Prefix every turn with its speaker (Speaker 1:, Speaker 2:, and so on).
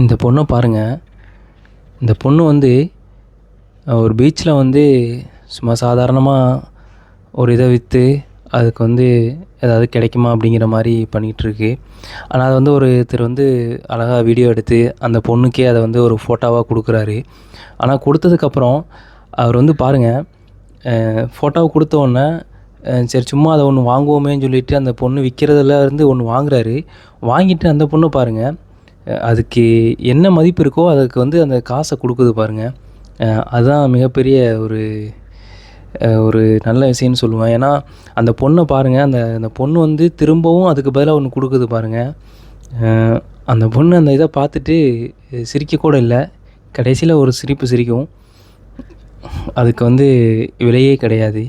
Speaker 1: இந்த பொண்ணை பாருங்கள். இந்த பொண்ணு வந்து ஒரு பீச்சில் வந்து சும்மா சாதாரணமாக ஒரு இதை விற்று அதுக்கு வந்து ஏதாவது கிடைக்குமா அப்படிங்கிற மாதிரி பண்ணிகிட்ருக்கு. ஆனால் அதை வந்து ஒருத்தர் வந்து அழகாக வீடியோ எடுத்து அந்த பொண்ணுக்கே அதை வந்து ஒரு ஃபோட்டோவாக கொடுக்குறாரு. ஆனால் கொடுத்ததுக்கப்புறம் அவர் வந்து பாருங்கள், ஃபோட்டோவை கொடுத்தோன்னே சரி சும்மா அதை ஒன்று வாங்குவோமேன்னு சொல்லிவிட்டு அந்த பொண்ணு விற்கிறதுல இருந்து ஒன்று வாங்குறாரு. வாங்கிட்டு அந்த பொண்ணு பாருங்கள், அதுக்கு என்ன மதிப்பு இருக்கோ அதுக்கு வந்து அந்த காசை கொடுக்குது பாருங்கள். அதுதான் மிகப்பெரிய ஒரு ஒரு நல்ல விஷயம்னு சொல்லுவேன். ஏன்னா அந்த பொண்ணை பாருங்கள், அந்த பொண்ணு வந்து திரும்பவும் அதுக்கு பதிலாக ஒன்று கொடுக்குது பாருங்கள். அந்த பொண்ணு அந்த இதை பார்த்துட்டு சிரிக்கக்கூட இல்லை. கடைசியில் ஒரு சிரிப்பு சிரிக்கும். அதுக்கு வந்து விலையே கிடையாது.